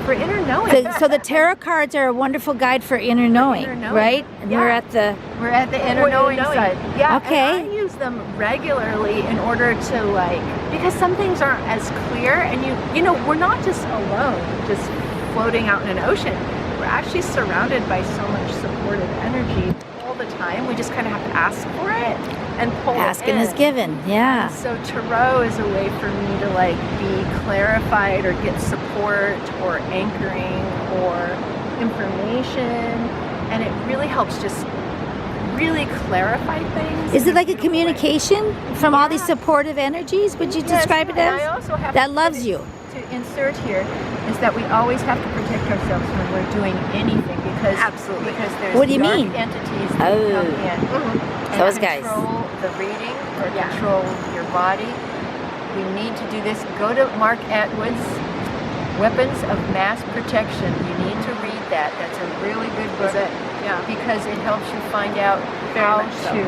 For inner knowing. So the tarot cards are a wonderful guide for inner knowing, right? And Yeah. we're at the inner knowing side. Yeah. Okay. And I use them regularly in order to because some things aren't as clear, and you know, we're not just alone, just floating out in an ocean. We're actually surrounded by so much supportive energy all the time. We just kind of have to ask for it and pull asking it in. is given. Yeah. So tarot is a way for me to be clarified or get support or anchoring or information, and it really helps just really clarify things. Is it like a communication from all these supportive energies? Would you describe it as? I also have that loves you. To insert here is that we always have to protect ourselves when we're doing anything, because there's What do you dark mean? entities that come in and Those guys. control the reading or control your body. We need to do this. Go to Mark Atwood's Weapons of Mass Protection. You need to read that. That's a really good book. Yeah. Because it helps you find out how to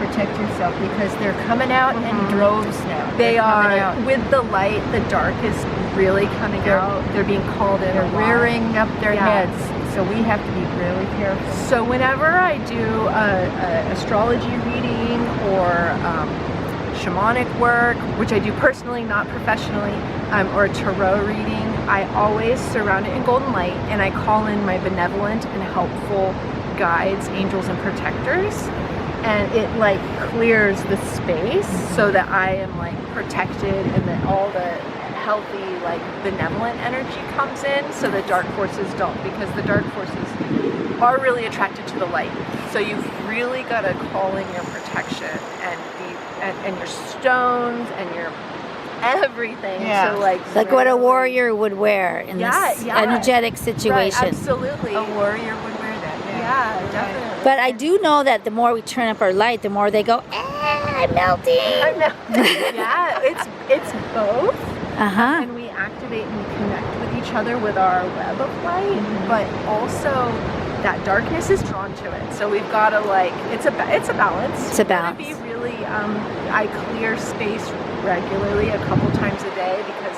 protect yourself, because they're coming out in droves now. They are. Out. With the light, the dark is really coming out. They're being called in. They're rearing up their heads. So we have to be really careful. So whenever I do a astrology reading or shamanic work, which I do personally, not professionally, or a tarot reading, I always surround it in golden light, and I call in my benevolent and helpful guides, angels, and protectors, and it clears the space so that I am protected, and that all the healthy benevolent energy comes in, so the dark forces don't, because the dark forces are really attracted to the light. So you've really got to call in your protection and your stones and your everything. Yeah. So Like what a warrior would wear in this energetic situation. Right, absolutely. A warrior would wear that. Yeah, definitely. But I do know that the more we turn up our light, the more they go, I'm melting. I'm melting. Yeah, it's both. Uh-huh. And we activate and we connect with each other with our web of light, but also that darkness is drawn to it. So we've got to it's a balance. It's a balance. Be really I clear space regularly, a couple times a day, because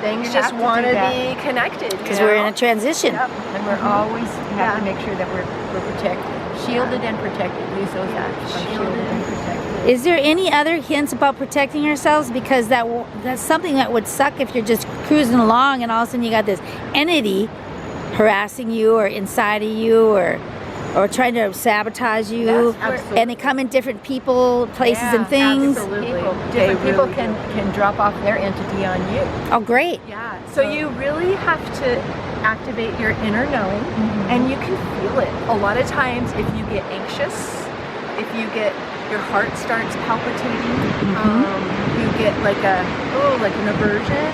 things just want to be connected. Because we're in a transition. Yep. And we're always have to make sure that we're protected, shielded and protected. Use those words. Shielded and protected. Is there any other hints about protecting ourselves? Because that's something that would suck if you're just cruising along and all of a sudden you got this entity harassing you or inside of you or trying to sabotage you, and they come in different people, places, and things. Absolutely. Different people can drop off their entity on you. Oh, great. Yeah. So you really have to activate your inner knowing, and you can feel it. A lot of times, if you get anxious, if you get your heart starts palpitating, you get an aversion,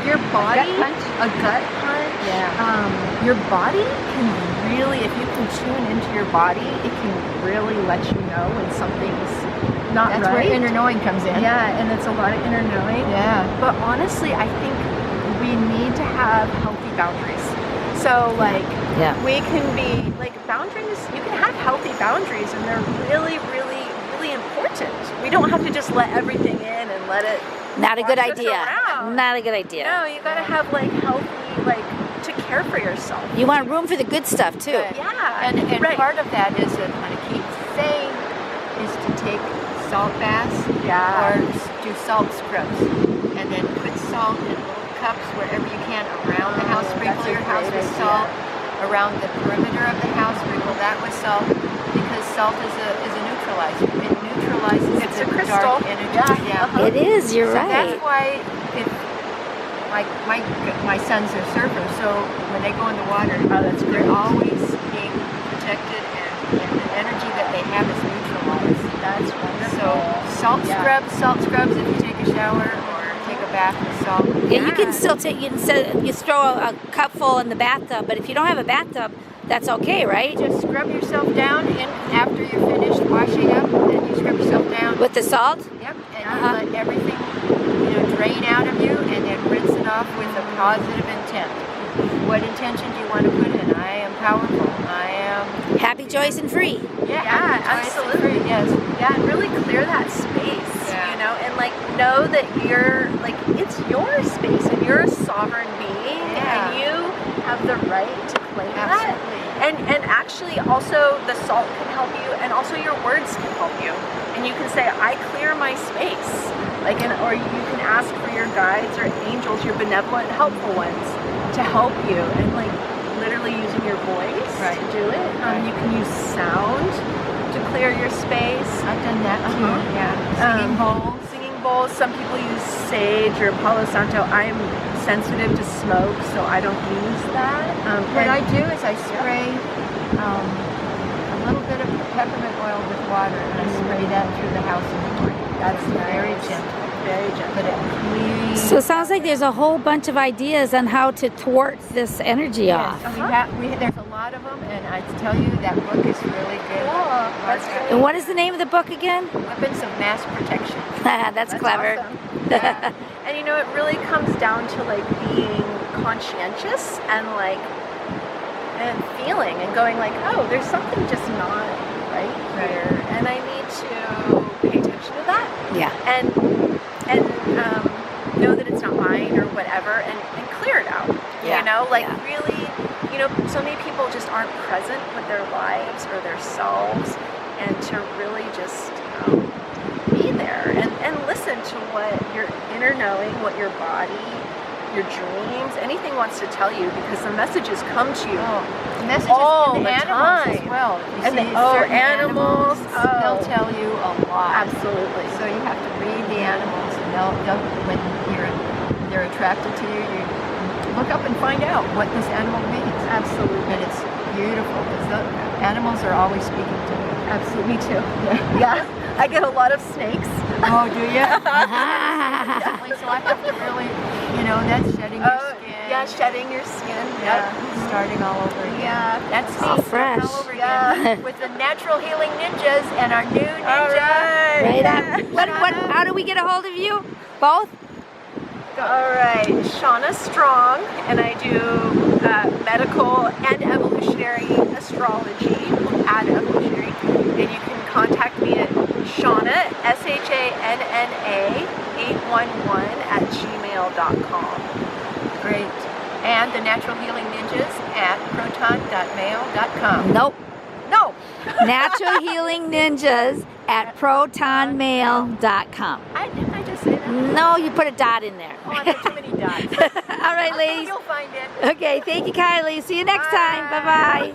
your body, a gut punch. Yeah. Your body can really, if you can tune into your body, it can really let you know when something's not right. That's where inner knowing comes in. Yeah, and it's a lot of inner knowing. Yeah. But honestly, I think we need to have healthy boundaries. So we can be boundaries, you can have healthy boundaries, and they're really, really, really important. We don't have to just let everything in and let it Not a good wash us idea. around. Not a good idea. No, you gotta have healthy, to care for yourself. You want room for the good stuff too. Right. Yeah. And part of that is that kind of keep saying is to take salt baths or do salt scrubs, and then put salt in little cups wherever you can around the house. Sprinkle your house with salt. Around the perimeter of the house, sprinkle that with salt, because salt is a neutralizer. It neutralizes It's a the crystal. dark energy. Yeah. It is, you're So right. that's why my sons are surfers, so when they go in the water, they're always being protected, and the energy that they have is neutralized. That's wonderful. So salt scrubs if you take a shower or take a bath with salt. Yeah, you can still you throw a cup full in the bathtub, but if you don't have a bathtub, that's okay, right? Just scrub yourself down, and after you're finished washing up, then you scrub yourself down. With the salt? Yep, and let everything drain out of you, and then rinse it off with a positive intent. What intention do you want to put in? I am powerful. I am happy, joyous, and free. Yeah, absolutely. Yes. Yeah, and really clear that space, and know that you're it's your space, and you're a sovereign being, and you have the right to claim that. And actually also the salt can help you, and also your words can help you. And you can say, I clear my space. Like, or you can ask for your guides or angels, your benevolent, helpful ones, to help you. And like literally using your voice to do it. You can use sound to clear your space. I've done that too. Singing bowls. Singing bowls. Some people use sage or Palo Santo. I'm sensitive to smoke, so I don't use that. What I do is I spray a little bit of peppermint oil with water, and I spray that through the house in the morning. That's very gentle. Very gentle. But it cleans. So it sounds like there's a whole bunch of ideas on how to thwart this energy off. There's a lot of them, and I tell you that book is really good. That's And what is the name of the book again? Weapons of Mass Protection. That's clever. Awesome. Yeah. And you know, it really comes down to like being conscientious and like and feeling and going like, oh, there's something just not right here, and I need to pay attention to that. Yeah. And know that it's not mine or whatever, and clear it out. You know, like really, you know, so many people just aren't present with their lives or their selves, and to really just be there and listen to what your inner knowing, what your body, your dreams, anything wants to tell you, because the messages come to you Messages all in the the animals time. as well. You And see certain animals, they'll tell you a lot. Absolutely. So you have to read the animals, and they'll when they're attracted to you, you look up and find out what this animal means. Absolutely. And it's beautiful, because the animals are always speaking to you. Absolutely, me too. Yeah. I get a lot of snakes. Oh, do you? Definitely. So I have to really, you know, that's shedding your skin. Yeah, shedding your skin. Starting all over again. Yeah. That's All me. fresh. All over again. With the Natural Healing Ninjas and our new ninja. Right on. How do we get a hold of you? Both? All right, Shanna Strong, and I do medical and evolutionary astrology, add evolutionary, and you can contact me at Shanna, SHANNA 811 @gmail.com. Great. And the Natural Healing Ninjas at proton.mail.com. Nope. No. Natural Healing Ninjas at protonmail.com. Didn't I just say that? No, you put a dot in there. Oh, I put too many dots. All right, ladies. You'll find it. Okay, thank you, Kylie. See you next time. Bye-bye.